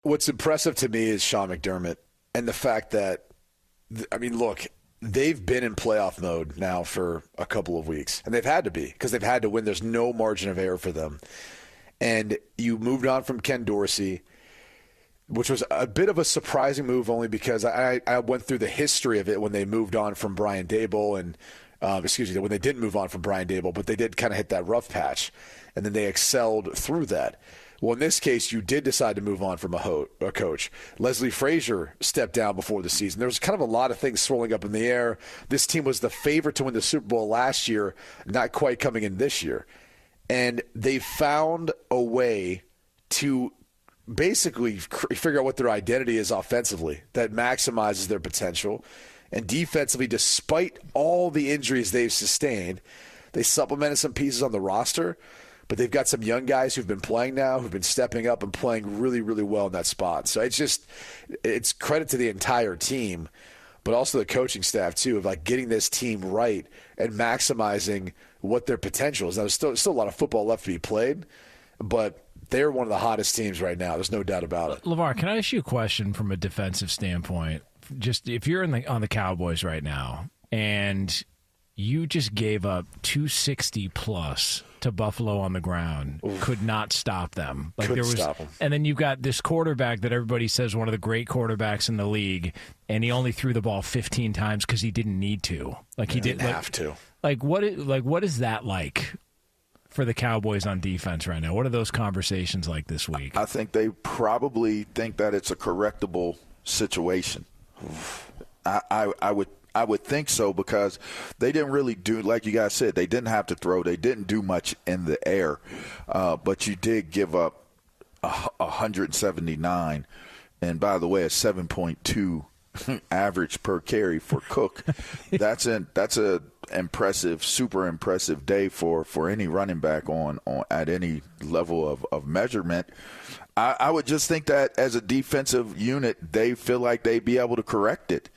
What's impressive to me is Sean McDermott and the fact that, look, they've been in playoff mode now for a couple of weeks, and they've had to be because they've had to win. There's no margin of error for them. And you moved on from Ken Dorsey, which was a bit of a surprising move only because I went through the history of it when they moved on from Brian Daboll and when they didn't move on from Brian Daboll, but they did kind of hit that rough patch, and then they excelled through that. Well, in this case, you did decide to move on from a coach. Leslie Frazier stepped down before the season. There was kind of a lot of things swirling up in the air. This team was the favorite to win the Super Bowl last year, not quite coming in this year. And they found a way to basically figure out what their identity is offensively that maximizes their potential. And defensively, despite all the injuries they've sustained, they supplemented some pieces on the roster, but they've got some young guys who've been playing now, who've been stepping up and playing really, really well in that spot. So it's credit to the entire team, but also the coaching staff too, of like getting this team right and maximizing what their potential is. Now, there's still a lot of football left to be played, but they're one of the hottest teams right now. There's no doubt about it. LaVar, can I ask you a question from a defensive standpoint? Just if you're on the Cowboys right now and you just gave up 260 plus to Buffalo on the ground, could not stop them. Stop them. And then you've got this quarterback that everybody says one of the great quarterbacks in the league, and he only threw the ball 15 times because he didn't need to. He didn't have to. What is that like for the Cowboys on defense right now? What are those conversations like this week? I think they probably think that it's a correctable situation. I would think so because they didn't really do, like you guys said, they didn't have to throw. They didn't do much in the air, but you did give up 179, and by the way, a 7.2 average per carry for Cook. That's a impressive, super impressive day for any running back on at any level of measurement. I would just think that as a defensive unit, they feel like they'd be able to correct it.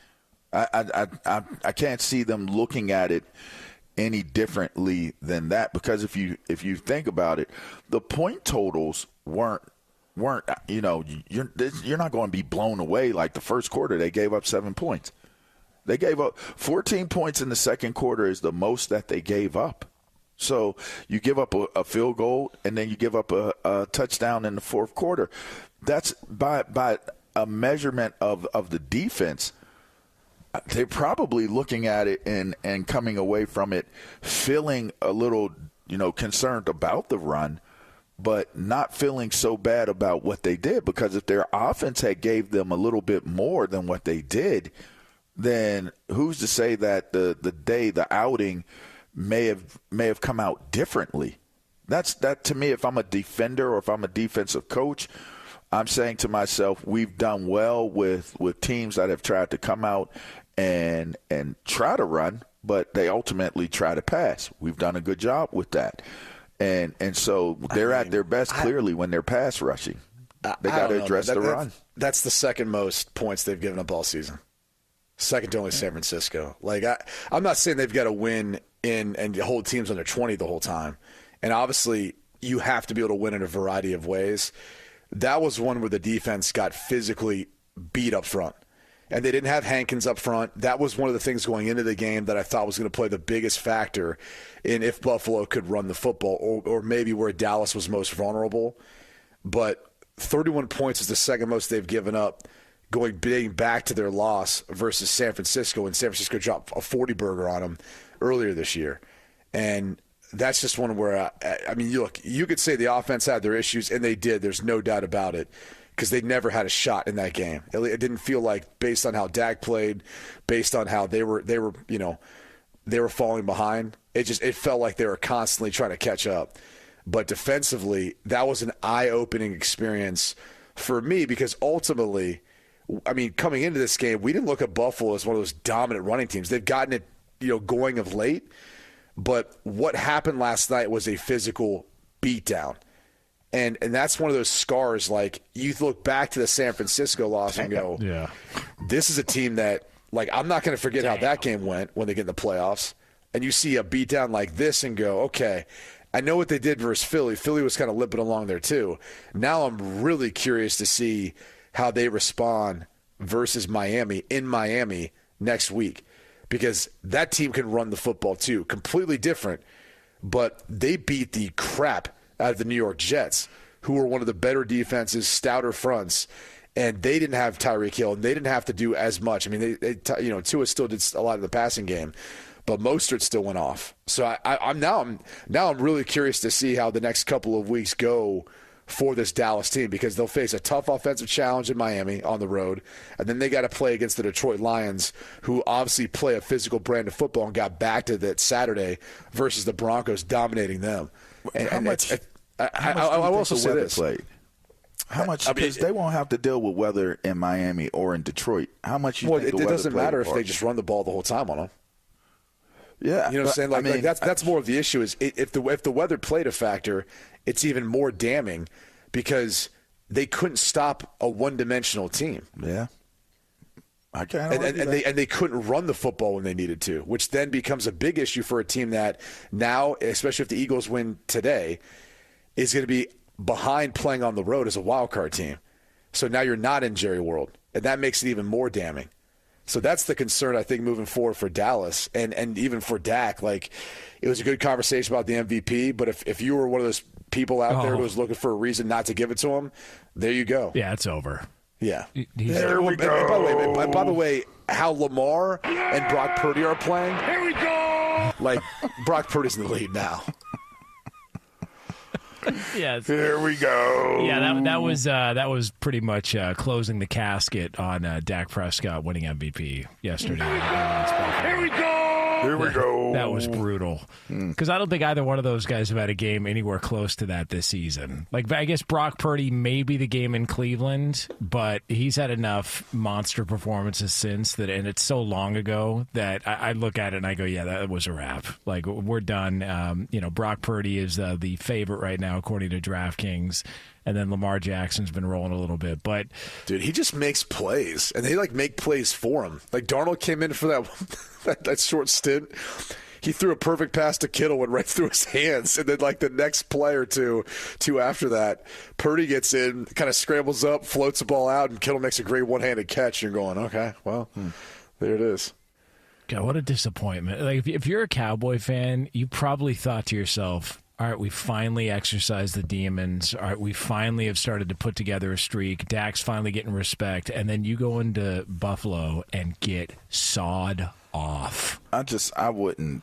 I can't see them looking at it any differently than that because if you think about it, the point totals weren't you're not going to be blown away like the first quarter. They gave up 7 points. They gave up 14 points in the second quarter is the most that they gave up. So you give up a field goal and then you give up a touchdown in the fourth quarter. That's by a measurement of the defense. They're probably looking at it and coming away from it feeling a little, concerned about the run, but not feeling so bad about what they did because if their offense had gave them a little bit more than what they did, then who's to say that the outing may have come out differently. That to me, if I'm a defender or if I'm a defensive coach, I'm saying to myself, we've done well with teams that have tried to come out and try to run, but they ultimately try to pass. We've done a good job with that. And so they're at their best clearly when they're pass rushing. They got to address the run. That's the second most points they've given up all season. Second to only San Francisco. I'm not saying they've got to win and hold teams under 20 the whole time. And obviously, you have to be able to win in a variety of ways. That was one where the defense got physically beat up front. And they didn't have Hankins up front. That was one of the things going into the game that I thought was going to play the biggest factor in if Buffalo could run the football or maybe where Dallas was most vulnerable. But 31 points is the second most they've given up going back to their loss versus San Francisco, and San Francisco dropped a 40-burger on them earlier this year. And that's just one where, look, you could say the offense had their issues, and they did. There's no doubt about it because they never had a shot in that game. It didn't feel like, based on how Dak played, based on how they were falling behind, it felt like they were constantly trying to catch up. But defensively, that was an eye-opening experience for me because ultimately, coming into this game, we didn't look at Buffalo as one of those dominant running teams. They've gotten it, going of late. But what happened last night was a physical beatdown. And that's one of those scars, like, you look back to the San Francisco loss and go, yeah, this is a team that, I'm not going to forget how that game went when they get in the playoffs. And you see a beatdown like this and go, okay, I know what they did versus Philly. Philly was kind of limping along there too. Now I'm really curious to see how they respond versus Miami in Miami next week, because that team can run the football too. Completely different, but they beat the crap out of the New York Jets, who were one of the better defenses, stouter fronts, and they didn't have Tyreek Hill, and they didn't have to do as much. I mean, Tua still did a lot of the passing game, but Mostert still went off. So I'm really curious to see how the next couple of weeks go for this Dallas team, because they'll face a tough offensive challenge in Miami on the road, and then they got to play against the Detroit Lions, who obviously play a physical brand of football and got back to that Saturday versus the Broncos dominating them. And how much? I will also say this. Played? How much? Because they won't have to deal with weather in Miami or in Detroit. How much? It doesn't matter if they just run the ball the whole time on them. Yeah, you know what I'm saying? That's more of the issue. Is if the weather played a factor, it's even more damning, because they couldn't stop a one-dimensional team. Yeah, I can't. And they couldn't run the football when they needed to, which then becomes a big issue for a team that now, especially if the Eagles win today, is going to be behind playing on the road as a wild card team. So now you're not in Jerry World, and that makes it even more damning. So that's the concern, I think, moving forward for Dallas and even for Dak. Like, it was a good conversation about the MVP, but if you were one of those people out there who was looking for a reason not to give it to him, there you go. Yeah, it's over. Yeah. There we go. By the way, how Lamar and Brock Purdy are playing. Here we go. Like, Brock Purdy's in the lead now. Yes. Here we go. Yeah, that was pretty much closing the casket on Dak Prescott winning MVP yesterday. Here we go. Here we go. That was brutal. Because I don't think either one of those guys have had a game anywhere close to that this season. Like, I guess Brock Purdy may be the game in Cleveland, but he's had enough monster performances since that, and it's so long ago that I look at it and I go, yeah, that was a wrap. Like, we're done. Brock Purdy is the favorite right now, according to DraftKings. And then Lamar Jackson's been rolling a little bit. But dude, he just makes plays, and they make plays for him. Like, Darnold came in for that short stint. He threw a perfect pass to Kittle, went right through his hands, and then the next play or two after that, Purdy gets in, kind of scrambles up, floats the ball out, and Kittle makes a great one-handed catch. You're going, okay, well, there it is. God, what a disappointment! Like, if you're a Cowboy fan, you probably thought to yourself, all right, we finally exercised the demons. All right, we finally have started to put together a streak. Dak's finally getting respect. And then you go into Buffalo and get sawed off. I wouldn't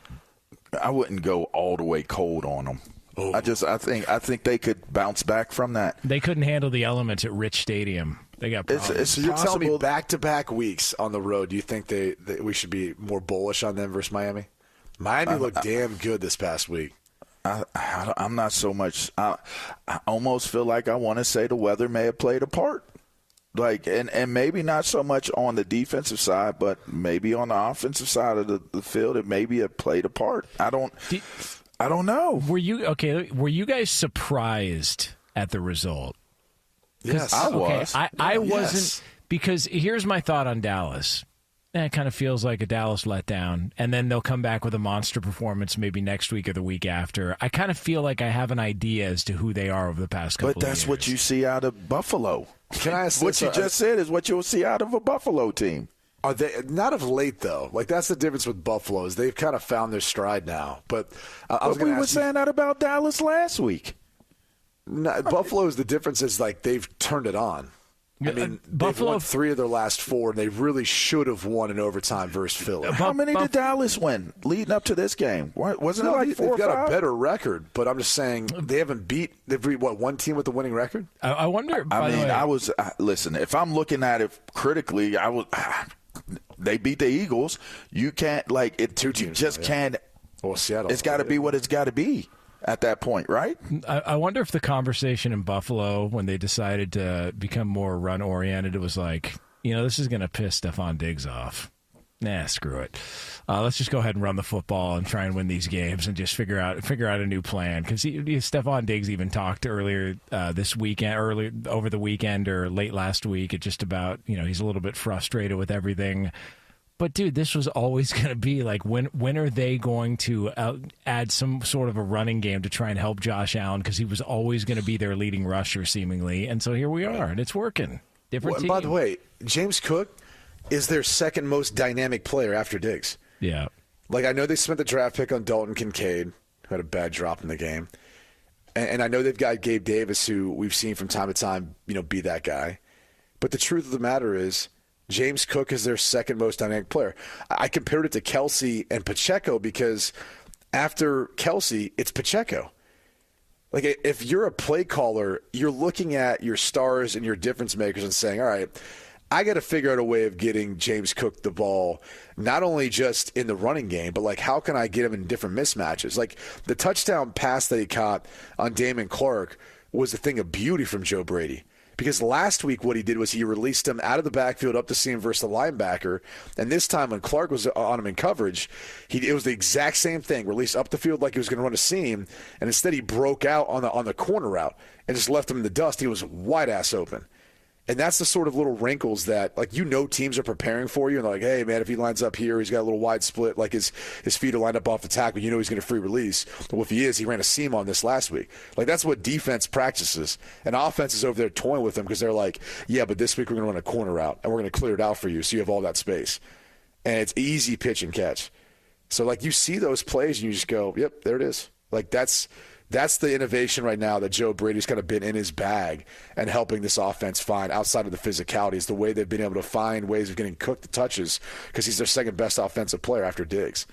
go all the way cold on them. Oh. I think they could bounce back from that. They couldn't handle the elements at Rich Stadium. They got problems. You're telling me back-to-back weeks on the road, do you think we should be more bullish on them versus Miami? Miami looked damn good this past week. I'm not so much. I almost feel like I want to say the weather may have played a part, and maybe not so much on the defensive side, but maybe on the offensive side of the field, it maybe have played a part. I don't know. Were you guys surprised at the result? Yes, I was. I wasn't, because here's my thought on Dallas. It kind of feels like a Dallas letdown, and then they'll come back with a monster performance maybe next week or the week after. I kind of feel like I have an idea as to who they are over the past couple of years. But that's what you see out of Buffalo. Can I ask what you just said is what you'll see out of a Buffalo team. Are they not of late though? Like, that's the difference with Buffalo, is they've kind of found their stride now. But we were saying that about Dallas last week. Buffalo's the difference is they've turned it on. I mean, Buffalo won 3 of their last 4, and they really should have won in overtime versus Philly. How many did Dallas win leading up to this game? Wasn't it like 4 or 5? They've got a better record, but I'm just saying they've beat one team with the winning record? I wonder. Listen, if I'm looking at it critically, they beat the Eagles. You can't, two teams. You just can't. Well, Seattle. It's got to be what it's got to be at that point, right? I wonder if the conversation in Buffalo, when they decided to become more run-oriented, it was like, this is going to piss Stephon Diggs off. Nah, screw it. Let's just go ahead and run the football and try and win these games and just figure out a new plan. Because Stephon Diggs even talked earlier this weekend, early over the weekend or late last week, just about, he's a little bit frustrated with everything. But, dude, this was always going to be like, when are they going to add some sort of a running game to try and help Josh Allen? Because he was always going to be their leading rusher, seemingly. And so here we are, and it's working. Different and team. by the way, James Cook is their second most dynamic player after Diggs. Yeah. Like, I know they spent the draft pick on Dalton Kincaid, who had a bad drop in the game. And I know they've got Gabe Davis, who we've seen from time to time, be that guy. But the truth of the matter is, James Cook is their second most dynamic player. I compared it to Kelsey and Pacheco because after Kelsey, it's Pacheco. Like, if you're a play caller, you're looking at your stars and your difference makers and saying, all right, I got to figure out a way of getting James Cook the ball, not only just in the running game, but like how can I get him in different mismatches? Like the touchdown pass that he caught on Damon Clark was a thing of beauty from Joe Brady. Because last week what he did was he released him out of the backfield up the seam versus the linebacker. And this time when Clark was on him in coverage, it was the exact same thing. Released up the field like he was going to run a seam. And instead he broke out on the corner route and just left him in the dust. He was wide ass open. And that's the sort of little wrinkles that, like, teams are preparing for you. And they're like, hey, man, if he lines up here, he's got a little wide split, like his feet are lined up off the tackle. He's going to free release. Well, if he is, he ran a seam on this last week. Like, that's what defense practices. And offense is over there toying with them because they're like, yeah, but this week we're going to run a corner route, and we're going to clear it out for you so you have all that space. And it's easy pitch and catch. So, like, you see those plays, and you just go, yep, there it is. Like, that's the innovation right now that Joe Brady's kind of been in his bag and helping this offense find outside of the physicality is the way they've been able to find ways of getting Cook the touches because he's their second best offensive player after Diggs.